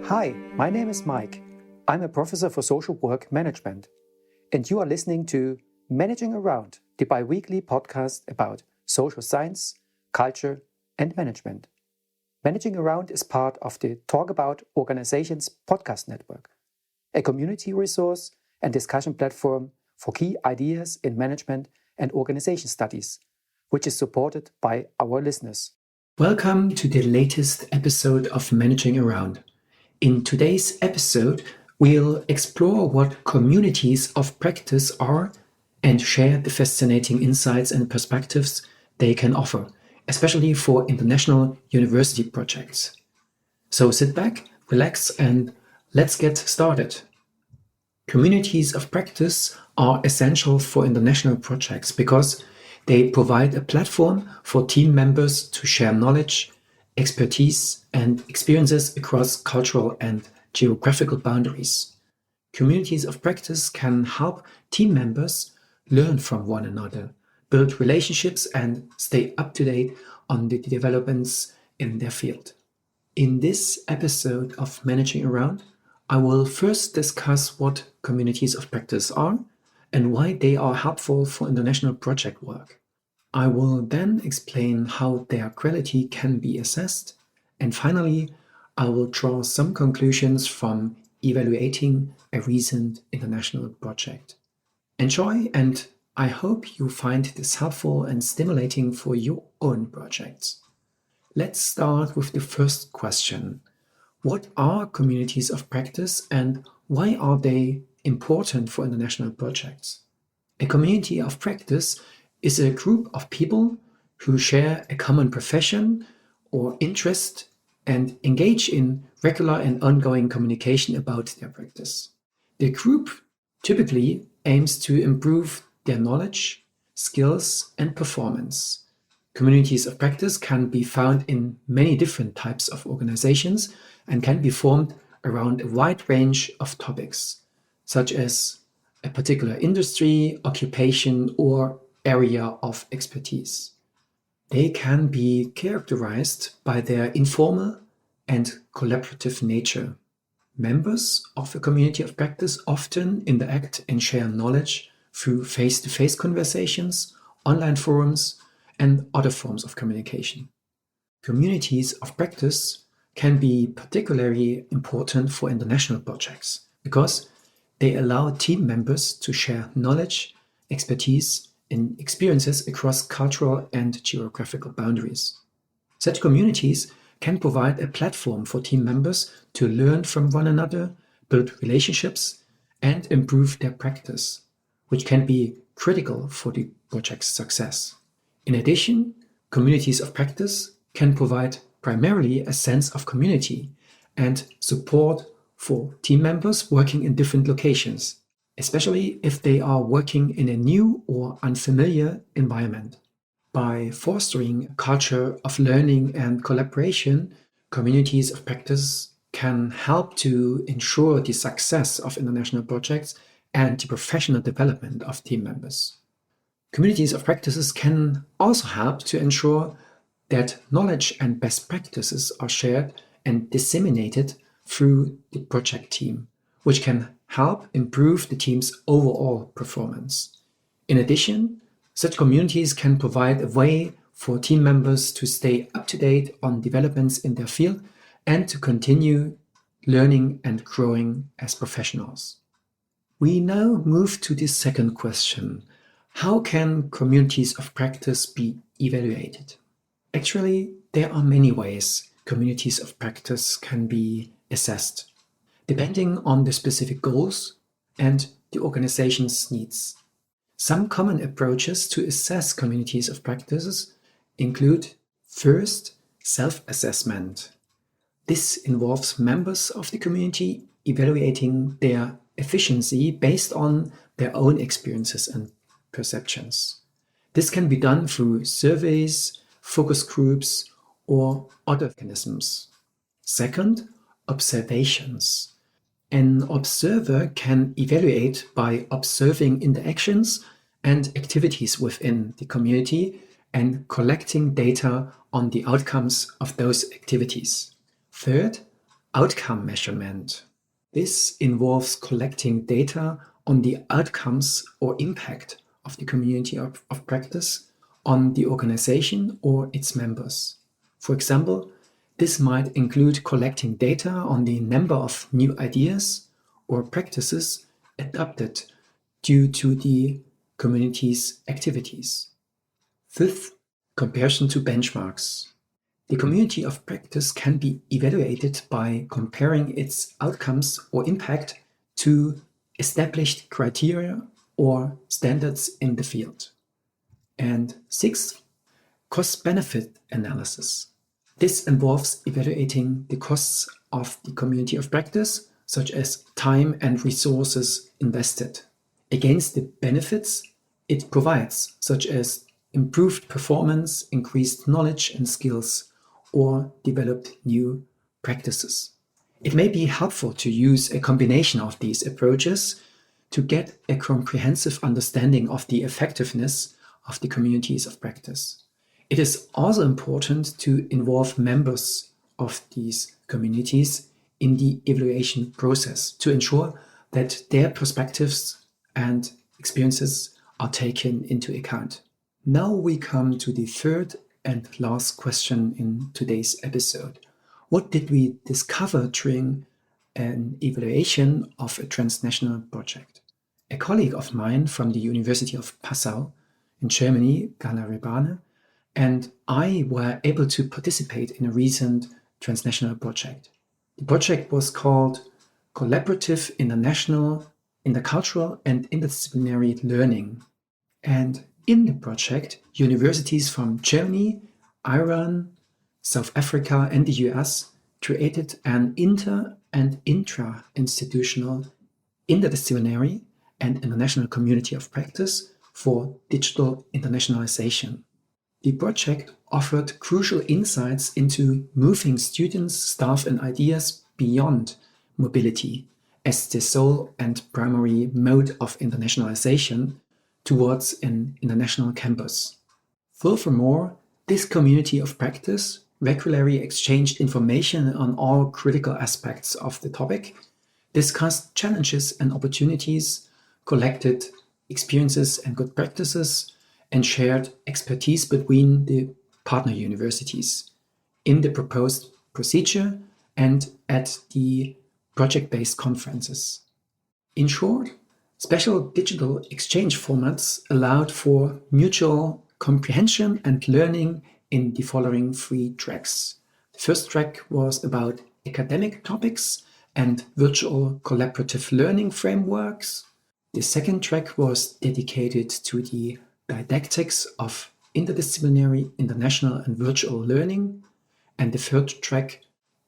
Hi, my name is Mike. I'm a professor for social work management, and you are listening to Managing Around, the bi-weekly podcast about social science, culture, and management. Managing Around is part of the Talk About Organizations podcast network, a community resource and discussion platform for key ideas in management and organization studies, which is supported by our listeners. Welcome to the latest episode of Managing Around. In today's episode, we'll explore what communities of practice are and share the fascinating insights and perspectives they can offer, especially for international university projects. So sit back, relax, and let's get started. Communities of practice are essential for international projects because they provide a platform for team members to share knowledge, expertise, and experiences across cultural and geographical boundaries. Communities of practice can help team members learn from one another, build relationships, and stay up to date on the developments in their field. In this episode of Managing Around, I will first discuss what communities of practice are and why they are helpful for international project work. I will then explain how their quality can be assessed, and finally, I will draw some conclusions from evaluating a recent international project. Enjoy, and I hope you find this helpful and stimulating for your own projects. Let's start with the first question. What are communities of practice and why are they important for international projects? A community of practice is a group of people who share a common profession or interest and engage in regular and ongoing communication about their practice. The group typically aims to improve their knowledge, skills, and performance. Communities of practice can be found in many different types of organizations and can be formed around a wide range of topics, such as a particular industry, occupation, or area of expertise. They can be characterized by their informal and collaborative nature. Members of a community of practice often interact and share knowledge through face-to-face conversations, online forums, and other forms of communication. Communities of practice can be particularly important for international projects because they allow team members to share knowledge, expertise, and experiences across cultural and geographical boundaries. Such communities can provide a platform for team members to learn from one another, build relationships, and improve their practice, which can be critical for the project's success. In addition, communities of practice can provide primarily a sense of community and support for team members working in different locations, especially if they are working in a new or unfamiliar environment. By fostering a culture of learning and collaboration, communities of practice can help to ensure the success of international projects and the professional development of team members. Communities of practices can also help to ensure that knowledge and best practices are shared and disseminated through the project team, which can help improve the team's overall performance. In addition, such communities can provide a way for team members to stay up to date on developments in their field and to continue learning and growing as professionals. We now move to the second question. How can communities of practice be evaluated? Actually, there are many ways communities of practice can be assessed, depending on the specific goals and the organization's needs. Some common approaches to assess communities of practices include, first, self-assessment. This involves members of the community evaluating their efficiency based on their own experiences and perceptions. This can be done through surveys, focus groups, or other mechanisms. Second, observations. An observer can evaluate by observing interactions and activities within the community and collecting data on the outcomes of those activities. Third, outcome measurement. This involves collecting data on the outcomes or impact of the community of practice on the organization or its members. For example, this might include collecting data on the number of new ideas or practices adopted due to the community's activities. Fifth, comparison to benchmarks. The community of practice can be evaluated by comparing its outcomes or impact to established criteria or standards in the field. And sixth, cost-benefit analysis. This involves evaluating the costs of the community of practice, such as time and resources invested, against the benefits it provides, such as improved performance, increased knowledge and skills, or developed new practices. It may be helpful to use a combination of these approaches to get a comprehensive understanding of the effectiveness of the communities of practice. It is also important to involve members of these communities in the evaluation process to ensure that their perspectives and experiences are taken into account. Now we come to the third and last question in today's episode. What did we discover during an evaluation of a transnational project? A colleague of mine from the University of Passau in Germany, Gala Rebane, and I were able to participate in a recent transnational project. The project was called Collaborative International Intercultural and Interdisciplinary Learning. And in the project, universities from Germany, Iran, South Africa, and the US created an inter- and intra-institutional, interdisciplinary, and international community of practice for digital internationalization. The project offered crucial insights into moving students, staff, and ideas beyond mobility as the sole and primary mode of internationalization towards an international campus. Furthermore, this community of practice regularly exchanged information on all critical aspects of the topic, discussed challenges and opportunities, collected experiences and good practices, and shared expertise between the partner universities in the proposed procedure and at the project-based conferences. In short, special digital exchange formats allowed for mutual comprehension and learning in the following 3 tracks. The first track was about academic topics and virtual collaborative learning frameworks. The second track was dedicated to the didactics of interdisciplinary, international, and virtual learning. And the third track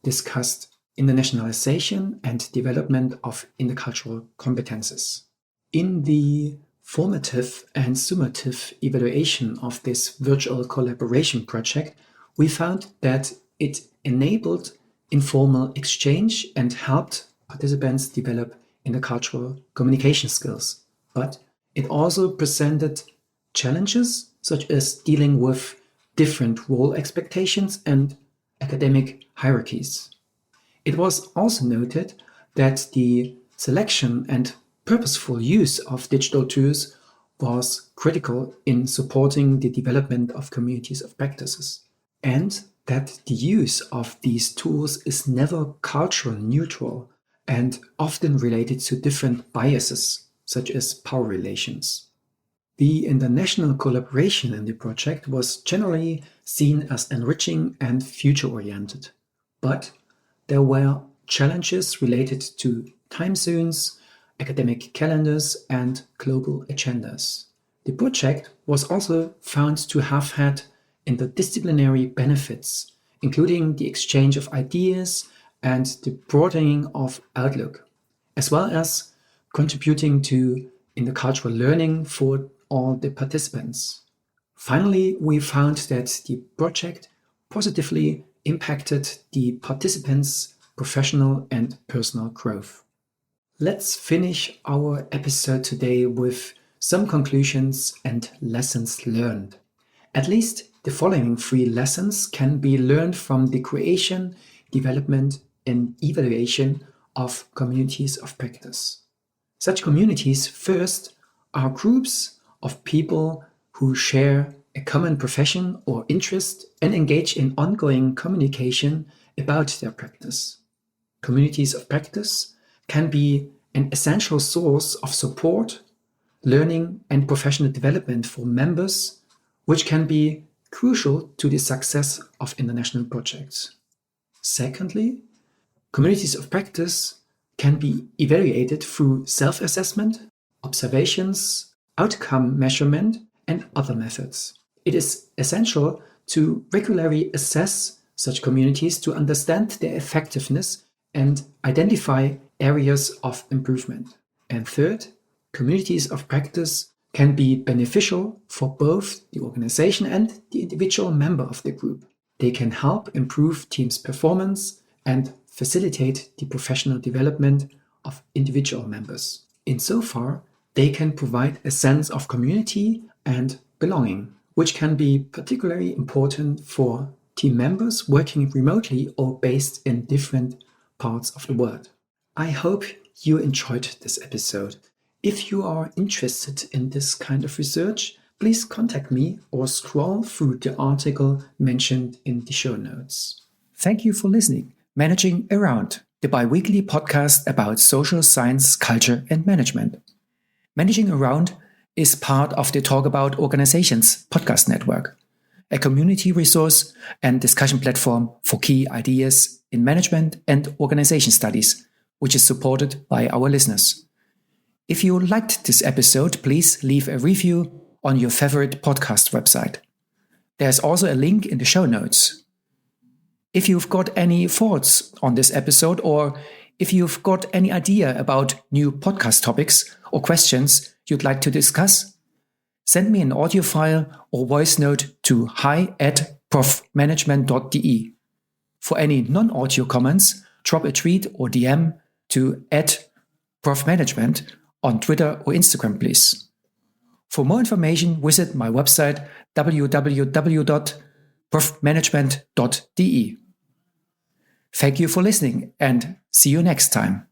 discussed internationalization and development of intercultural competences. In the formative and summative evaluation of this virtual collaboration project, we found that it enabled informal exchange and helped participants develop intercultural communication skills. But it also presented challenges such as dealing with different role expectations and academic hierarchies. It was also noted that the selection and purposeful use of digital tools was critical in supporting the development of communities of practices, and that the use of these tools is never cultural neutral and often related to different biases, such as power relations. The international collaboration in the project was generally seen as enriching and future-oriented, but there were challenges related to time zones, academic calendars, and global agendas. The project was also found to have had interdisciplinary benefits, including the exchange of ideas and the broadening of outlook, as well as contributing to intercultural learning for all the participants. Finally, we found that the project positively impacted the participants' professional and personal growth. Let's finish our episode today with some conclusions and lessons learned. At least the following 3 lessons can be learned from the creation, development, an evaluation of communities of practice. Such communities, first, are groups of people who share a common profession or interest and engage in ongoing communication about their practice. Communities of practice can be an essential source of support, learning, and professional development for members, which can be crucial to the success of international projects. Secondly, communities of practice can be evaluated through self-assessment, observations, outcome measurement, and other methods. It is essential to regularly assess such communities to understand their effectiveness and identify areas of improvement. And third, communities of practice can be beneficial for both the organization and the individual member of the group. They can help improve teams' performance and facilitate the professional development of individual members. Insofar, they can provide a sense of community and belonging, which can be particularly important for team members working remotely or based in different parts of the world. I hope you enjoyed this episode. If you are interested in this kind of research, please contact me or scroll through the article mentioned in the show notes. Thank you for listening. Managing Around, the bi-weekly podcast about social science, culture, and management. Managing Around is part of the Talk About Organizations podcast network, a community resource and discussion platform for key ideas in management and organization studies, which is supported by our listeners. If you liked this episode, please leave a review on your favorite podcast website. There's also a link in the show notes. If you've got any thoughts on this episode, or if you've got any idea about new podcast topics or questions you'd like to discuss, send me an audio file or voice note to hi@profmanagement.de. For any non-audio comments, drop a tweet or DM to @profmanagement on Twitter or Instagram, please. For more information, visit my website www.profmanagement.de. Thank you for listening and see you next time.